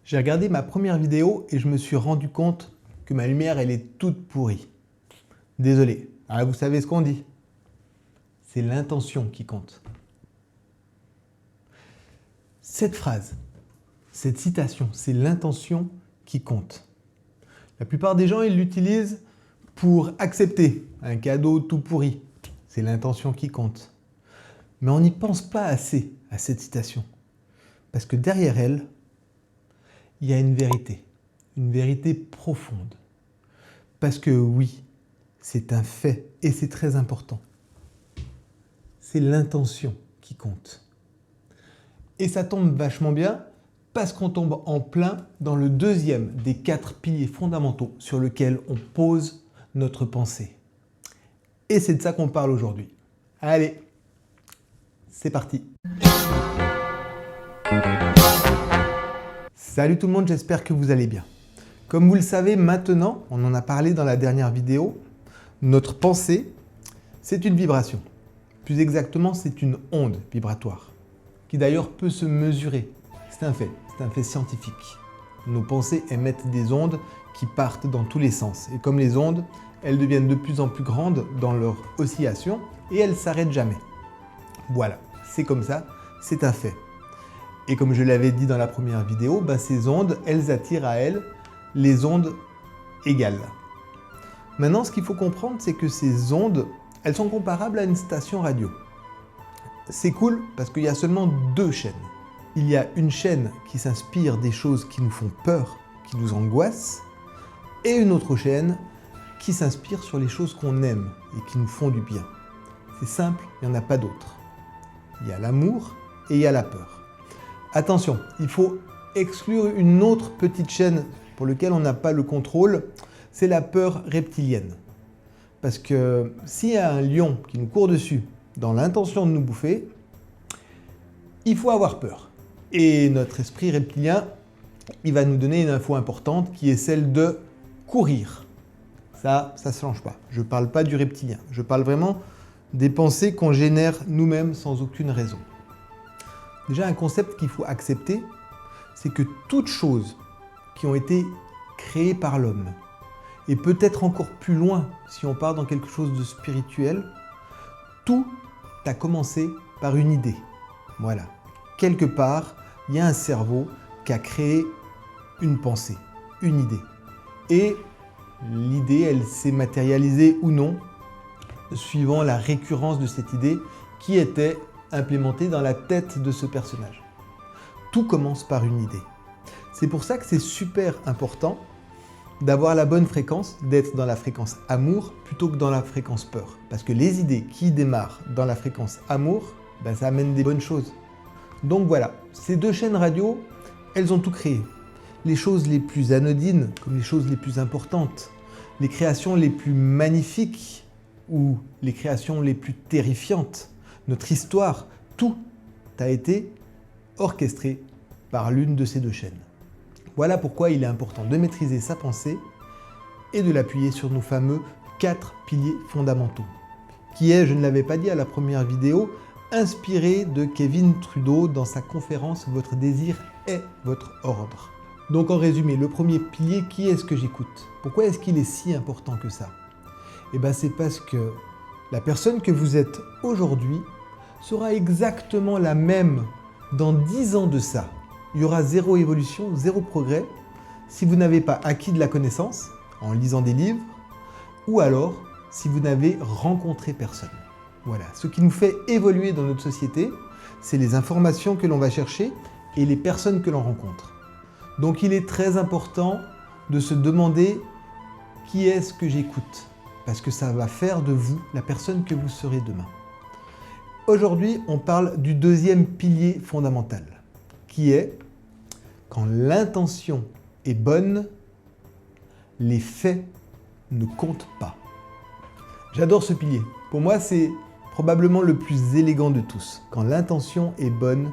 J'ai regardé ma première vidéo et je me suis rendu compte que ma lumière, elle est toute pourrie. Désolé. Ah, vous savez ce qu'on dit? C'est l'intention qui compte. Cette phrase, cette citation, c'est l'intention qui compte. La plupart des gens, ils l'utilisent pour accepter un cadeau tout pourri. C'est l'intention qui compte. Mais on n'y pense pas assez à cette citation. Parce que derrière elle, il y a une vérité profonde. Parce que oui, c'est un fait et c'est très important. C'est l'intention qui compte. Et ça tombe vachement bien parce qu'on tombe en plein dans le deuxième des 4 piliers fondamentaux sur lesquels on pose notre pensée. Et c'est de ça qu'on parle aujourd'hui. Allez, c'est parti. Salut tout le monde, j'espère que vous allez bien. Comme vous le savez maintenant, on en a parlé dans la dernière vidéo, notre pensée, c'est une vibration. Plus exactement, c'est une onde vibratoire, qui d'ailleurs peut se mesurer. C'est un fait scientifique. Nos pensées émettent des ondes qui partent dans tous les sens. Et comme les ondes, elles deviennent de plus en plus grandes dans leur oscillation et elles ne s'arrêtent jamais. Voilà, c'est comme ça, c'est un fait. Et comme je l'avais dit dans la première vidéo, ces ondes, elles attirent à elles les ondes égales. Maintenant, ce qu'il faut comprendre, c'est que ces ondes, elles sont comparables à une station radio. C'est cool parce qu'il y a seulement 2 chaînes. Il y a une chaîne qui s'inspire des choses qui nous font peur, qui nous angoissent, et une autre chaîne qui s'inspire sur les choses qu'on aime et qui nous font du bien. C'est simple, il n'y en a pas d'autre. Il y a l'amour et il y a la peur. Attention, il faut exclure une autre petite chaîne pour laquelle on n'a pas le contrôle, c'est la peur reptilienne. Parce que s'il y a un lion qui nous court dessus dans l'intention de nous bouffer, il faut avoir peur. Et notre esprit reptilien, il va nous donner une info importante qui est celle de courir. Ça ne se change pas. Je ne parle pas du reptilien. Je parle vraiment des pensées qu'on génère nous-mêmes sans aucune raison. Déjà, un concept qu'il faut accepter, c'est que toutes choses qui ont été créées par l'homme, et peut-être encore plus loin si on part dans quelque chose de spirituel, tout a commencé par une idée. Voilà. Quelque part, il y a un cerveau qui a créé une pensée, une idée. Et l'idée, elle s'est matérialisée ou non, suivant la récurrence de cette idée qui était implémentée dans la tête de ce personnage. Tout commence par une idée. C'est pour ça que c'est super important d'avoir la bonne fréquence, d'être dans la fréquence amour plutôt que dans la fréquence peur. Parce que les idées qui démarrent dans la fréquence amour, ça amène des bonnes choses. Donc voilà, ces 2 chaînes radio, elles ont tout créé. Les choses les plus anodines comme les choses les plus importantes, les créations les plus magnifiques ou les créations les plus terrifiantes, notre histoire, tout a été orchestré par l'une de ces 2 chaînes. Voilà pourquoi il est important de maîtriser sa pensée et de l'appuyer sur nos fameux 4 piliers fondamentaux, qui est, je ne l'avais pas dit à la première vidéo, inspiré de Kevin Trudeau dans sa conférence « Votre désir est votre ordre ». Donc en résumé, le premier pilier, qui est-ce que j'écoute? Pourquoi est-ce qu'il est si important que ça? C'est parce que la personne que vous êtes aujourd'hui sera exactement la même dans 10 ans de ça. Il y aura 0 évolution, 0 progrès si vous n'avez pas acquis de la connaissance en lisant des livres ou alors si vous n'avez rencontré personne. Voilà, ce qui nous fait évoluer dans notre société, c'est les informations que l'on va chercher et les personnes que l'on rencontre. Donc il est très important de se demander qui est-ce que j'écoute, parce que ça va faire de vous la personne que vous serez demain. Aujourd'hui, on parle du 2e pilier fondamental, qui est quand l'intention est bonne, les faits ne comptent pas. J'adore ce pilier. Pour moi, c'est probablement le plus élégant de tous. Quand l'intention est bonne,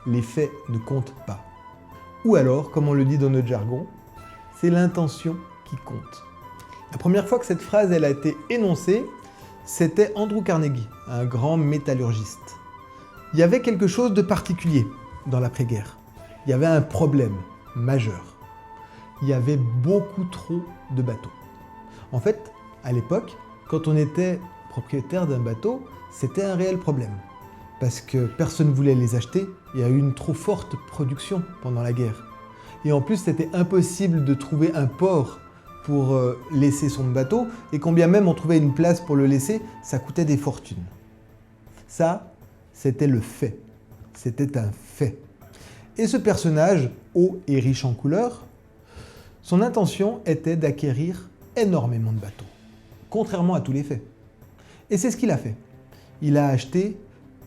les faits ne comptent pas. Ou alors, comme on le dit dans notre jargon, c'est l'intention qui compte. La première fois que cette phrase elle a été énoncée, c'était Andrew Carnegie, un grand métallurgiste. Il y avait quelque chose de particulier dans l'après-guerre. Il y avait un problème. majeur. Il y avait beaucoup trop de bateaux. En fait, à l'époque, quand on était propriétaire d'un bateau, c'était un réel problème. Parce que personne ne voulait les acheter, il y a eu une trop forte production pendant la guerre. Et en plus, c'était impossible de trouver un port pour laisser son bateau, et quand bien même on trouvait une place pour le laisser, ça coûtait des fortunes. Ça, c'était le fait. C'était un fait. Et ce personnage, haut et riche en couleurs, son intention était d'acquérir énormément de bateaux, contrairement à tous les faits. Et c'est ce qu'il a fait. Il a acheté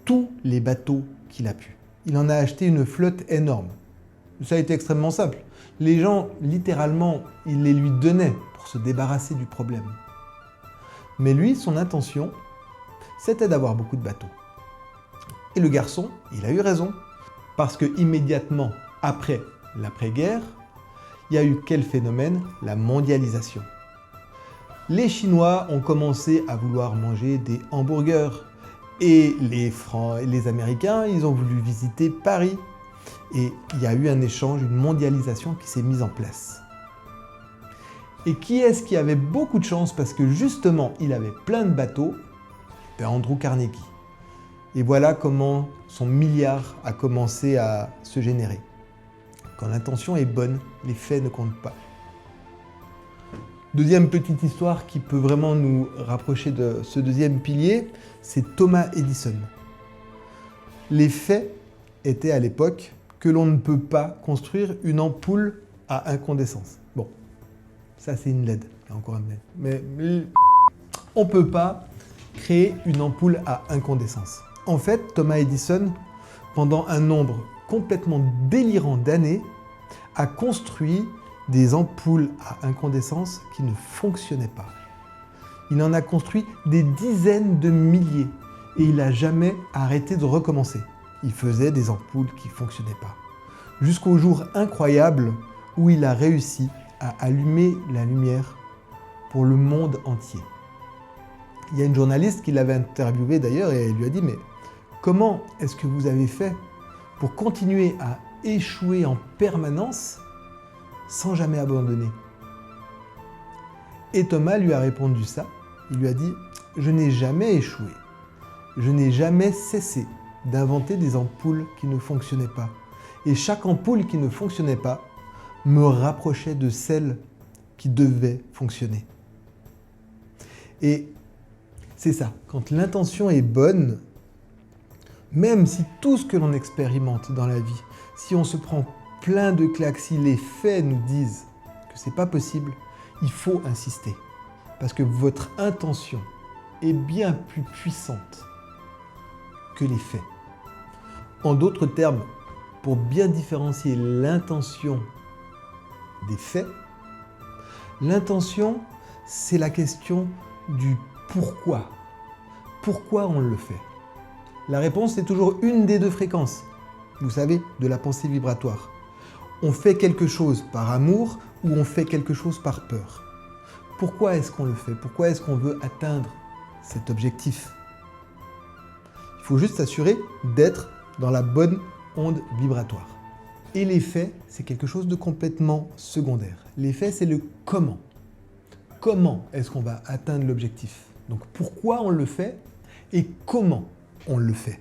tous les bateaux qu'il a pu. Il en a acheté une flotte énorme. Ça a été extrêmement simple. Les gens, littéralement, il les lui donnait pour se débarrasser du problème. Mais lui, son intention, c'était d'avoir beaucoup de bateaux. Et le garçon, il a eu raison. Parce que immédiatement après l'après-guerre, il y a eu quel phénomène? La mondialisation. Les Chinois ont commencé à vouloir manger des hamburgers. Et les Américains, ils ont voulu visiter Paris. Et il y a eu un échange, une mondialisation qui s'est mise en place. Et qui est-ce qui avait beaucoup de chance parce que justement, il avait plein de bateaux? Ben Andrew Carnegie. Et voilà comment son milliard a commencé à se générer. Quand l'intention est bonne, les faits ne comptent pas. Deuxième petite histoire qui peut vraiment nous rapprocher de ce deuxième pilier, c'est Thomas Edison. Les faits étaient à l'époque que l'on ne peut pas construire une ampoule à incandescence. Bon, ça c'est une LED, il y a encore un mais on ne peut pas créer une ampoule à incandescence. En fait, Thomas Edison, pendant un nombre complètement délirant d'années, a construit des ampoules à incandescence qui ne fonctionnaient pas. Il en a construit des dizaines de milliers et il n'a jamais arrêté de recommencer. Il faisait des ampoules qui ne fonctionnaient pas. Jusqu'au jour incroyable où il a réussi à allumer la lumière pour le monde entier. Il y a une journaliste qui l'avait interviewé d'ailleurs et elle lui a dit « Mais comment est-ce que vous avez fait pour continuer à échouer en permanence sans jamais abandonner ?» Et Thomas lui a répondu ça. Il lui a dit « Je n'ai jamais échoué. Je n'ai jamais cessé d'inventer des ampoules qui ne fonctionnaient pas. Et chaque ampoule qui ne fonctionnait pas me rapprochait de celle qui devait fonctionner. » Et c'est ça, quand l'intention est bonne, même si tout ce que l'on expérimente dans la vie, si on se prend plein de claques, si les faits nous disent que c'est pas possible, il faut insister. Parce que votre intention est bien plus puissante que les faits. En d'autres termes, pour bien différencier l'intention des faits, l'intention, c'est la question du pourquoi. Pourquoi on le fait? La réponse est toujours une des deux fréquences, vous savez, de la pensée vibratoire. On fait quelque chose par amour ou on fait quelque chose par peur. Pourquoi est-ce qu'on le fait? Pourquoi est-ce qu'on veut atteindre cet objectif? Il faut juste s'assurer d'être dans la bonne onde vibratoire. Et les faits, c'est quelque chose de complètement secondaire. Les faits, c'est le comment. Comment est-ce qu'on va atteindre l'objectif? Donc pourquoi on le fait et comment on le fait?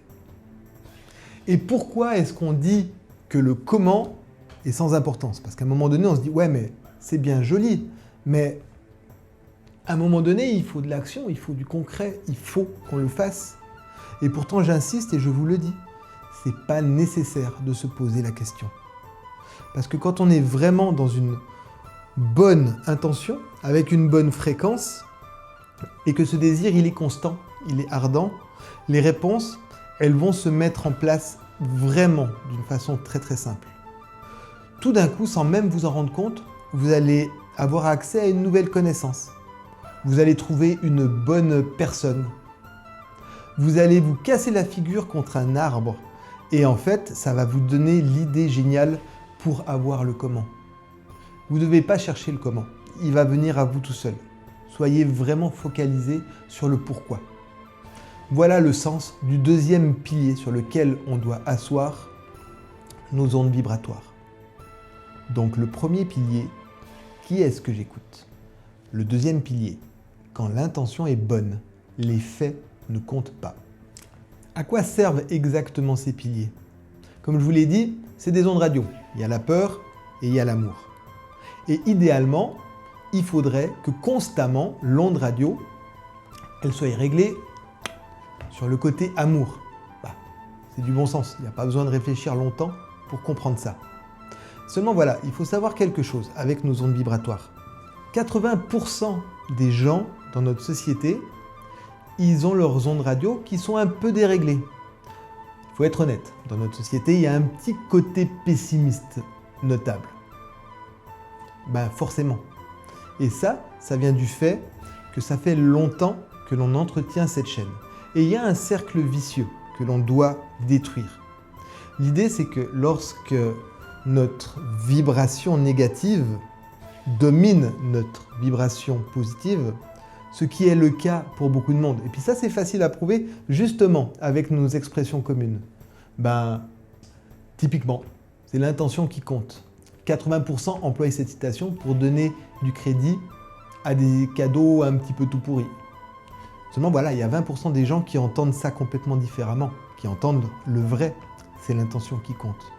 Et pourquoi est-ce qu'on dit que le comment est sans importance? Parce qu'à un moment donné, on se dit « Ouais, mais c'est bien joli, mais à un moment donné, il faut de l'action, il faut du concret, il faut qu'on le fasse. » Et pourtant, j'insiste et je vous le dis, c'est pas nécessaire de se poser la question. Parce que quand on est vraiment dans une bonne intention, avec une bonne fréquence, et que ce désir, il est constant, il est ardent, les réponses, elles vont se mettre en place vraiment d'une façon très très simple. Tout d'un coup, sans même vous en rendre compte, vous allez avoir accès à une nouvelle connaissance. Vous allez trouver une bonne personne. Vous allez vous casser la figure contre un arbre. Et en fait, ça va vous donner l'idée géniale pour avoir le comment. Vous ne devez pas chercher le comment. Il va venir à vous tout seul. Soyez vraiment focalisé sur le pourquoi. Voilà le sens du deuxième pilier sur lequel on doit asseoir nos ondes vibratoires. Donc le premier pilier, qui est-ce que j'écoute? Le deuxième pilier, quand l'intention est bonne, les faits ne comptent pas. À quoi servent exactement ces piliers? Comme je vous l'ai dit, c'est des ondes radio. Il y a la peur et il y a l'amour. Et idéalement, il faudrait que constamment l'onde radio, elle soit réglée sur le côté amour. C'est du bon sens, il n'y a pas besoin de réfléchir longtemps pour comprendre ça. Seulement voilà, il faut savoir quelque chose avec nos ondes vibratoires. 80% des gens dans notre société, ils ont leurs ondes radio qui sont un peu déréglées. Il faut être honnête, dans notre société, il y a un petit côté pessimiste notable. Forcément. Et ça vient du fait que ça fait longtemps que l'on entretient cette chaîne. Et il y a un cercle vicieux que l'on doit détruire. L'idée, c'est que lorsque notre vibration négative domine notre vibration positive, ce qui est le cas pour beaucoup de monde. Et puis ça, c'est facile à prouver justement avec nos expressions communes. Typiquement, c'est l'intention qui compte. 80% emploient cette citation pour donner du crédit à des cadeaux un petit peu tout pourris. Seulement voilà, il y a 20% des gens qui entendent ça complètement différemment, qui entendent le vrai, c'est l'intention qui compte.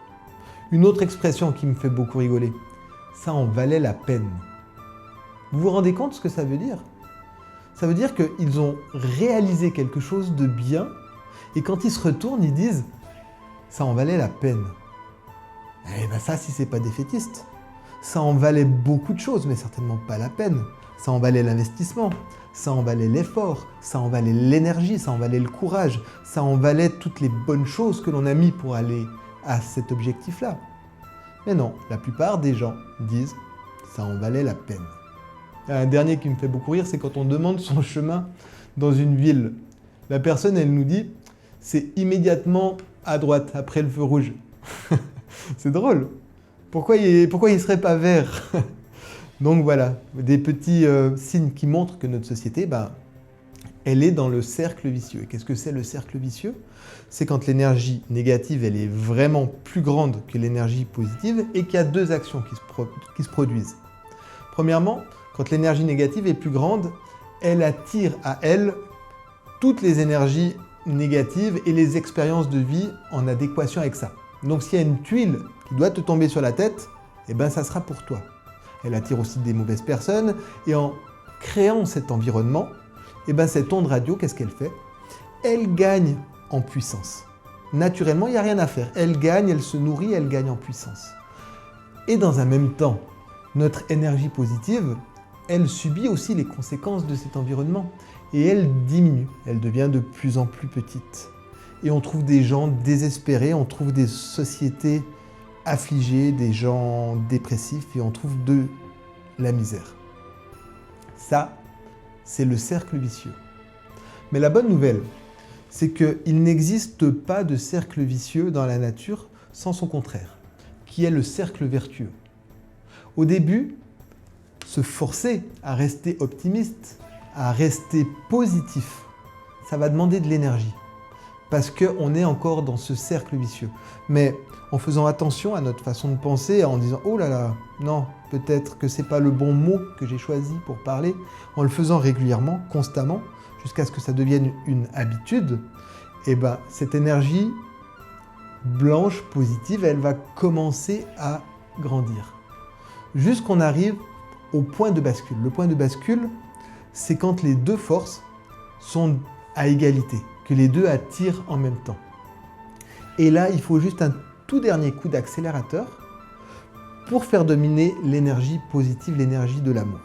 Une autre expression qui me fait beaucoup rigoler, ça en valait la peine. Vous vous rendez compte ce que ça veut dire? Ça veut dire qu'ils ont réalisé quelque chose de bien et quand ils se retournent, ils disent « ça en valait la peine ». Ça, si c'est pas défaitiste, ça en valait beaucoup de choses, mais certainement pas la peine. Ça en valait l'investissement, ça en valait l'effort, ça en valait l'énergie, ça en valait le courage, ça en valait toutes les bonnes choses que l'on a mis pour aller à cet objectif-là. Mais non, la plupart des gens disent « ça en valait la peine ». Un dernier qui me fait beaucoup rire, c'est quand on demande son chemin dans une ville. La personne, elle nous dit « c'est immédiatement à droite, après le feu rouge ». C'est drôle. Pourquoi il ne serait pas vert? Donc voilà, des petits signes qui montrent que notre société, elle est dans le cercle vicieux. Et qu'est-ce que c'est le cercle vicieux? C'est quand l'énergie négative, elle est vraiment plus grande que l'énergie positive et qu'il y a deux actions qui se produisent. Premièrement, quand l'énergie négative est plus grande, elle attire à elle toutes les énergies négatives et les expériences de vie en adéquation avec ça. Donc s'il y a une tuile qui doit te tomber sur la tête, ça sera pour toi. Elle attire aussi des mauvaises personnes et en créant cet environnement, cette onde radio, qu'est-ce qu'elle fait? Elle gagne en puissance. Naturellement, il n'y a rien à faire. Elle gagne, elle se nourrit, elle gagne en puissance. Et dans un même temps, notre énergie positive, elle subit aussi les conséquences de cet environnement et elle diminue, elle devient de plus en plus petite. Et on trouve des gens désespérés, on trouve des sociétés affligées, des gens dépressifs et on trouve de la misère. Ça, c'est le cercle vicieux. Mais la bonne nouvelle, c'est qu'il n'existe pas de cercle vicieux dans la nature sans son contraire, qui est le cercle vertueux. Au début, se forcer à rester optimiste, à rester positif, ça va demander de l'énergie. Parce qu'on est encore dans ce cercle vicieux. Mais en faisant attention à notre façon de penser, en disant « oh là là, non, peut-être que c'est pas le bon mot que j'ai choisi pour parler », en le faisant régulièrement, constamment, jusqu'à ce que ça devienne une habitude, cette énergie blanche, positive, elle va commencer à grandir. Jusqu'on arrive au point de bascule. Le point de bascule, c'est quand les deux forces sont à égalité, que les deux attirent en même temps. Et là, il faut juste un tout dernier coup d'accélérateur pour faire dominer l'énergie positive, l'énergie de l'amour.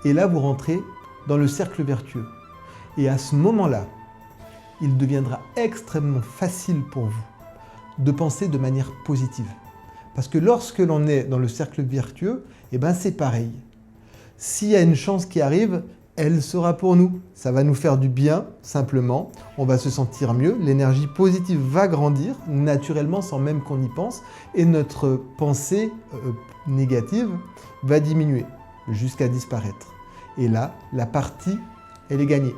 Et là, vous rentrez dans le cercle vertueux. Et à ce moment-là, il deviendra extrêmement facile pour vous de penser de manière positive. Parce que lorsque l'on est dans le cercle vertueux, c'est pareil. S'il y a une chance qui arrive, elle sera pour nous. Ça va nous faire du bien, simplement. On va se sentir mieux. L'énergie positive va grandir, naturellement, sans même qu'on y pense. Et notre pensée négative va diminuer, jusqu'à disparaître. Et là, la partie, elle est gagnée.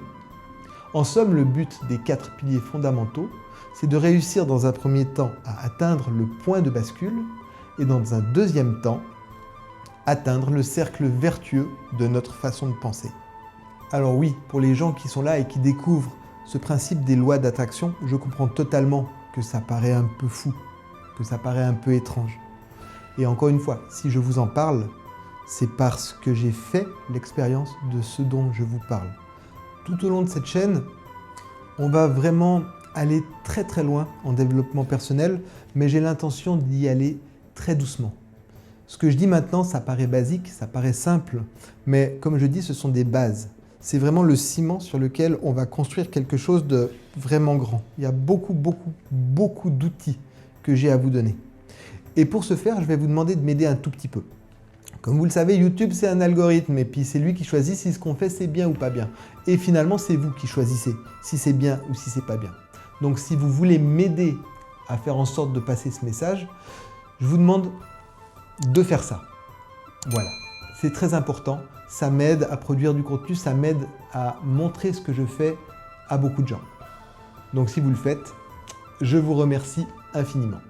En somme, le but des 4 piliers fondamentaux, c'est de réussir dans un premier temps à atteindre le point de bascule et dans un deuxième temps, atteindre le cercle vertueux de notre façon de penser. Alors oui, pour les gens qui sont là et qui découvrent ce principe des lois d'attraction, je comprends totalement que ça paraît un peu fou, que ça paraît un peu étrange. Et encore une fois, si je vous en parle, c'est parce que j'ai fait l'expérience de ce dont je vous parle. Tout au long de cette chaîne, on va vraiment aller très très loin en développement personnel, mais j'ai l'intention d'y aller très doucement. Ce que je dis maintenant, ça paraît basique, ça paraît simple, mais comme je dis, ce sont des bases. C'est vraiment le ciment sur lequel on va construire quelque chose de vraiment grand. Il y a beaucoup d'outils que j'ai à vous donner. Et pour ce faire, je vais vous demander de m'aider un tout petit peu. Comme vous le savez, YouTube, c'est un algorithme et puis c'est lui qui choisit si ce qu'on fait, c'est bien ou pas bien. Et finalement, c'est vous qui choisissez si c'est bien ou si c'est pas bien. Donc, si vous voulez m'aider à faire en sorte de passer ce message, je vous demande de faire ça. Voilà, c'est très important. Ça m'aide à produire du contenu, ça m'aide à montrer ce que je fais à beaucoup de gens. Donc, si vous le faites, je vous remercie infiniment.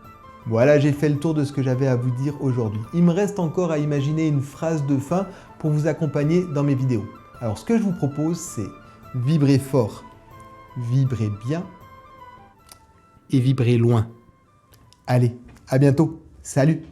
Voilà, j'ai fait le tour de ce que j'avais à vous dire aujourd'hui. Il me reste encore à imaginer une phrase de fin pour vous accompagner dans mes vidéos. Alors ce que je vous propose, c'est vibrer fort, vibrer bien et vibrer loin. Allez, à bientôt. Salut!